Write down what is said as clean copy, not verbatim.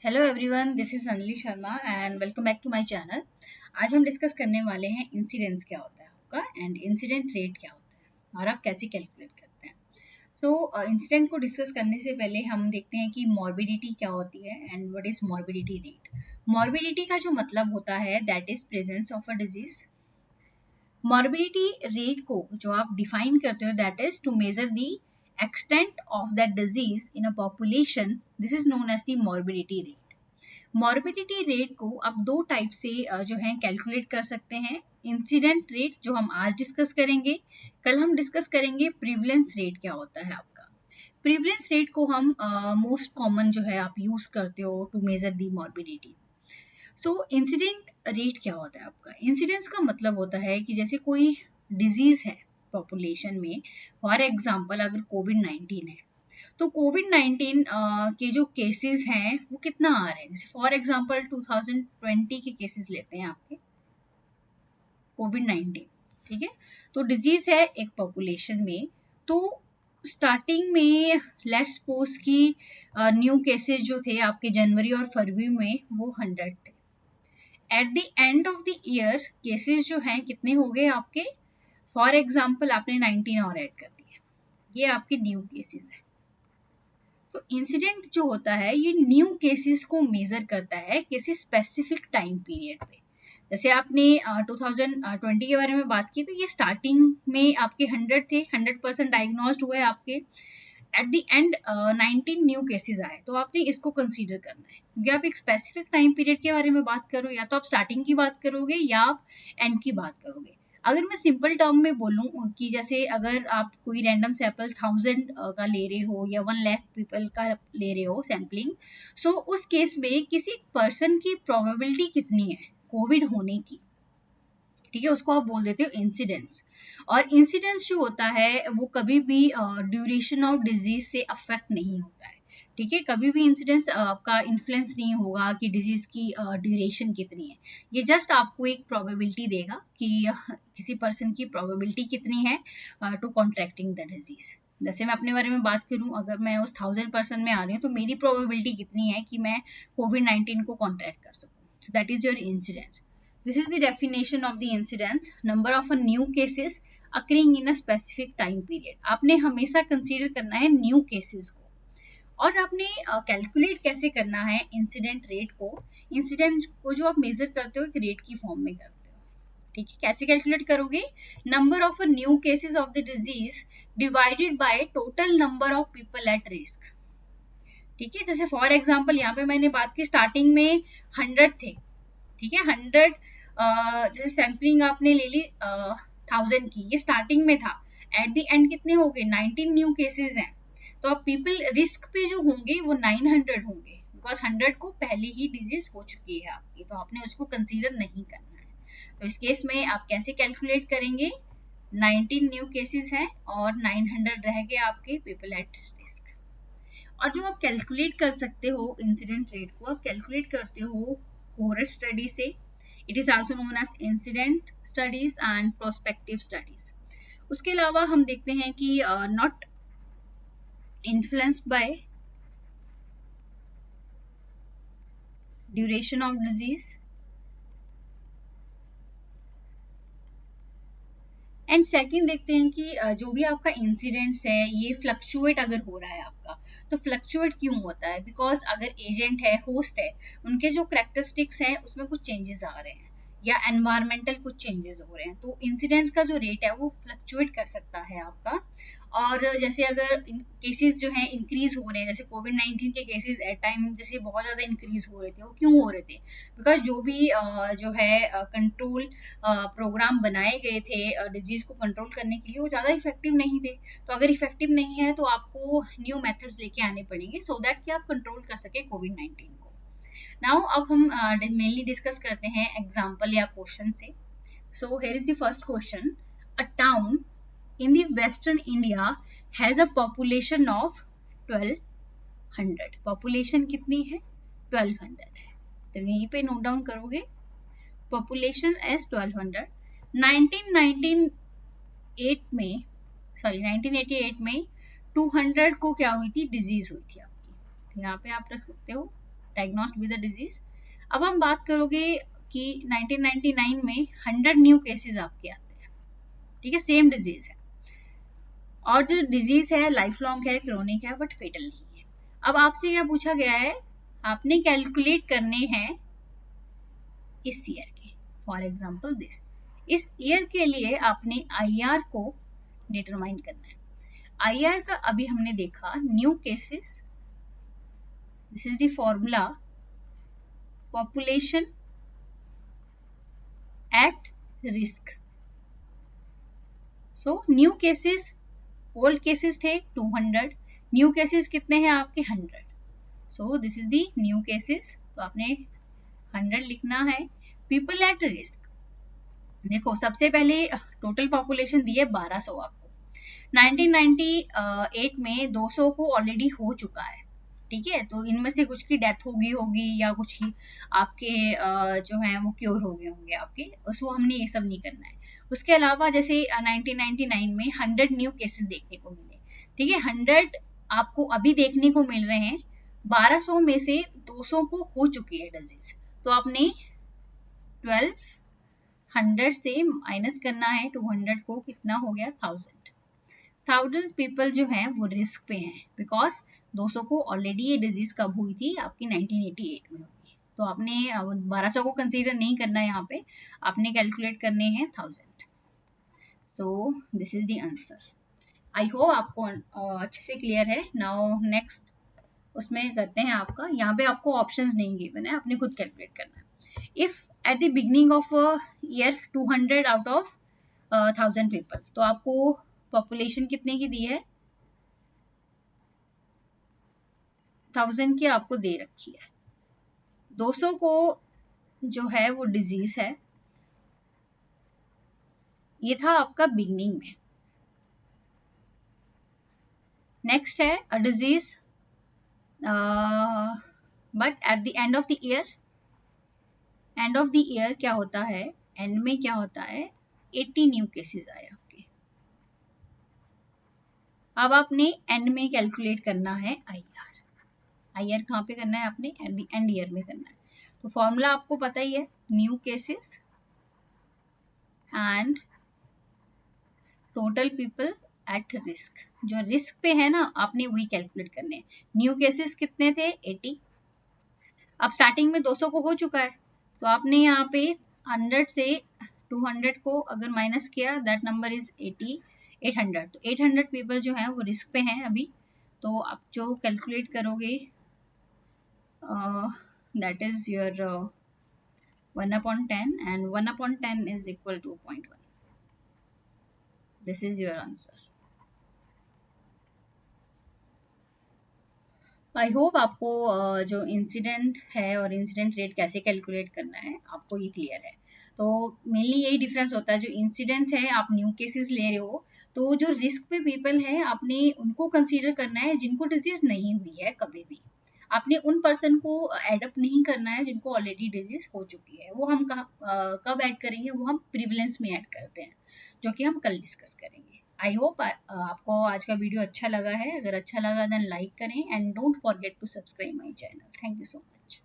Hello everyone, this is Anjali Sharma and welcome back to my channel. आज हम discuss करने वाले हैं इंसिडेंस क्या होता है आपका एंड इंसिडेंट रेट क्या होता है और आप कैसे कैलकुलेट करते हैं। सो इंसिडेंट को डिस्कस करने से पहले हम देखते हैं कि मॉर्बिडिटी क्या होती है and what is morbidity rate. Morbidity का जो मतलब होता है that is presence of a disease. Morbidity rate को जो आप डिफाइन करते हो that is to measure the extent of that disease in a population. This is known as the morbidity rate. Morbidity rate को आप दो टाइप से जो है कैलकुलेट कर सकते हैं। इंसिडेंट रेट जो हम आज डिस्कस करेंगे, कल हम डिस्कस करेंगे प्रिवलेंस रेट क्या होता है आपका। प्रिवलेंस रेट को हम मोस्ट कॉमन जो है आप यूज करते हो to measure the morbidity. So incident rate क्या होता है आपका। इंसिडेंस का मतलब होता है कि जैसे कोई डिजीज है पॉपुलेशन में, फॉर एग्जाम्पल अगर कोविड-19 है तो कोविड-19 के जो केसेस हैं वो कितना आ रहे हैं। जैसे फॉर एग्जांपल 2020 के केसेस लेते हैं आपके कोविड-19, ठीक है। तो डिजीज है एक पॉपुलेशन में, तो स्टार्टिंग में लेट्स सपोज की न्यू केसेस जो थे आपके जनवरी और फरवरी में वो 100 थे। At the end of the year cases जो हैं कितने हो गए आपके, फॉर एग्जाम्पल आपने 19 और ऐड कर दिए, ये आपके न्यू केसेस है। तो इंसिडेंट जो होता है ये न्यू केसेस को मेजर करता है किसी स्पेसिफिक टाइम पीरियड पे। जैसे आपने 2020 के बारे में बात की तो ये स्टार्टिंग में आपके 100 थे, 100% डायग्नोस्ड हुए आपके। At the end 19 new cases आए, तो आपने इसको कंसीडर करना है क्योंकि आप एक स्पेसिफिक टाइम पीरियड के बारे में बात करो, या तो आप स्टार्टिंग की बात करोगे या आप एंड की बात करोगे। अगर मैं सिंपल टर्म में बोलूं कि जैसे अगर आप कोई रैंडम सैंपल 1000 का ले रहे हो या 1 लाख पीपल का ले रहे हो सैम्पलिंग, सो उस केस में किसी पर्सन की प्रोबेबिलिटी कितनी है कोविड होने की, ठीक है, उसको आप बोल देते हो इंसिडेंस। और इंसिडेंस जो होता है वो कभी भी ड्यूरेशन ऑफ डिजीज से अफेक्ट नहीं होता है, ठीक है। कभी भी इंसिडेंस का इन्फ्लुएंस नहीं होगा कि डिजीज की ड्यूरेशन कितनी है। ये जस्ट आपको एक प्रोबेबिलिटी देगा कि किसी पर्सन की प्रोबेबिलिटी कितनी है टू कॉन्ट्रैक्टिंग द डिजीज। जैसे मैं अपने बारे में बात करूं, अगर मैं उस 1000% में आ रही हूँ तो मेरी प्रोबेबिलिटी कितनी है कि मैं कोविड-19 को कॉन्ट्रैक्ट कर सकूं। So that is your incidence. This is the definition of the incidence, number of a new cases occurring in a specific time period. आपने हमेशा कंसीडर करना है न्यू केसेस को, और आपने कैलकुलेट कैसे करना है इंसिडेंट रेट को। इंसिडेंट को जो आप मेजर करते हो एक रेट की फॉर्म में करते हो, ठीक है। कैसे कैलकुलेट करोगे, number of a new cases of the disease divided by total number of people at risk, ठीक है। जैसे फॉर एग्जाम्पल यहाँ पे मैंने बात की स्टार्टिंग में 100 थे, ठीक है। 100 जैसे सैम्पलिंग आपने ले ली 1000 की, ये स्टार्टिंग में था। एट द एंड कितने हो गए, 19 न्यू केसेस हैं। तो अब पीपल रिस्क पे जो होंगे वो 900 होंगे, बिकॉज 100 को पहले ही डिजीज हो चुकी है आपकी, तो आपने उसको कंसीडर नहीं करना है। तो इस केस में आप कैसे कैलकुलेट करेंगे, 19 न्यू केसेस हैं और 900 रह गए आपके पीपल एट रिस्क। और जो आप कैलकुलेट कर सकते हो इंसिडेंट रेट को, आप कैलकुलेट करते हो कोहॉर्ट स्टडी से। It is also known as incident studies and prospective studies. उसके अलावा हम देखते हैं कि not influenced by duration of disease and second देखते हैं कि जो भी आपका इंसिडेंस है ये फ्लक्चुएट अगर हो रहा है आपका, तो फ्लक्चुएट क्यों होता है, बिकॉज अगर एजेंट है, होस्ट है, उनके जो करेक्टरिस्टिक्स हैं उसमें कुछ चेंजेस आ रहे हैं या एनवायरमेंटल कुछ चेंजेस हो रहे हैं, तो इंसिडेंट का जो रेट है वो फ्लक्चुएट कर सकता है आपका। और जैसे अगर केसेस जो हैं इंक्रीज हो रहे हैं, जैसे कोविड-19 के केसेस एट टाइम जैसे बहुत ज़्यादा इंक्रीज हो रहे थे, वो क्यों हो रहे थे, बिकॉज जो भी जो है कंट्रोल प्रोग्राम बनाए गए थे डिजीज को कंट्रोल करने के लिए वो ज़्यादा इफेक्टिव नहीं थे। तो अगर इफेक्टिव नहीं है तो आपको न्यू मेथड्स लेके आने पड़ेंगे सो दैट कि आप कंट्रोल कर सके कोविड-19 को। नाउ अब हम मेनली डिस्कस करते हैं एग्जाम्पल या क्वेश्चन से। So here is the first question, a town in the western India has a population of 1200। population कितनी है, 1200 है। तो यहीं पे नोट डाउन करोगे, population is 1200। 1988 में 200 को क्या हुई थी, डिजीज हुई थी आपकी। तो यहाँ पे आप रख सकते हो डायग्नोस्ड विद द डिजीज। अब हम बात करोगे कि 1999 में 100 न्यू केसेस आपके आते हैं, ठीक है, सेम डिजीज है, और जो डिजीज है लाइफ लॉन्ग है, क्रोनिक है, बट फेटल नहीं है। अब आपसे क्या पूछा गया है, आपने कैलकुलेट करने हैं इस ईयर के, फॉर एग्जाम्पल दिस, इस ईयर के लिए आपने IR को डिटरमाइन करना है। IR का अभी हमने देखा new cases, this is the formula, population at risk. So new cases, old cases थे 200, न्यू केसेस कितने हैं आपके 100, so this is the new cases, तो आपने 100 लिखना है। पीपल एट रिस्क, देखो सबसे पहले टोटल पॉपुलेशन दी है 1200 आपको, 1998 में 200 को ऑलरेडी हो चुका है, ठीक है, तो इनमें से कुछ की डेथ होगी होगी या कुछ ही आपके जो है वो क्योर हो गए होंगे आपके, उसको हमने ये सब नहीं करना है। उसके अलावा जैसे 1999 में 100 न्यू केसेस देखने को मिले, ठीक है, 100 आपको अभी देखने को मिल रहे हैं, 1200 में से 200 को हो चुकी है डिजीज, तो आपने 1200 से माइनस करना है 200 को, कितना हो गया 1000 पीपल जो हैं वो रिस्क पे हैं, बिकॉज 200 को ऑलरेडी ये डिजीज कब हुई थी आपकी 1988 में हुई, तो आपने 1200 को कंसीडर नहीं करना है, यहाँ पे आपने कैलकुलेट करने हैं 1000। So this is the answer. I hope आपको अच्छे से क्लियर है। नाउ नेक्स्ट उसमें करते हैं आपका, यहाँ पे आपको ऑप्शंस नहीं गिवन है, आपने खुद कैलकुलेट करना है। If at the beginning of year 200 out of 1000 people, तो आपको पॉपुलेशन कितने की दी है, 1000 की आपको दे रखी है, 200 को जो है वो डिजीज है, ये था आपका बिगनिंग में। नेक्स्ट है a disease but at the end of the year, end of the year क्या होता है, एंड में क्या होता है 80 न्यू केसेस आए आपके। अब आपने एंड में कैलकुलेट करना है IR कहाँ पे करना है आपने, एट द एंड ईयर में करना है, तो फॉर्मूला आपको पता ही है, new cases and total people at risk, जो रिस्क पे है ना आपने वही कैलकुलेट करने हैं। न्यू केसेस कितने थे 80, अब स्टार्टिंग में 200 को हो चुका है, तो आपने यहाँ पे 100 से 200 को अगर माइनस किया, दैट नंबर इज 800, तो 800 पीपल जो है वो रिस्क पे हैं अभी, तो आप जो कैलकुलेट करोगे that is your 1/10 and 1/10 is equal to 0.1. This is your answer. I hope आपको जो इंसिडेंट है और इंसिडेंट रेट कैसे कैलकुलेट करना है आपको ये क्लियर है। तो मेनली यही डिफरेंस होता है, जो इंसिडेंट है आप न्यू केसेस ले रहे हो, तो जो रिस्क पे पीपल है आपने उनको कंसीडर करना है जिनको डिजीज नहीं हुई है कभी भी, आपने उन पर्सन को एडअप नहीं करना है जिनको ऑलरेडी डिजीज हो चुकी है। वो हम कब ऐड करेंगे, वो हम प्रिविलेंस में ऐड करते हैं, जो कि हम कल डिस्कस करेंगे। आई होप आपको आज का वीडियो अच्छा लगा है, अगर अच्छा लगा देन लाइक करें and don't forget to subscribe my channel. Thank you so much.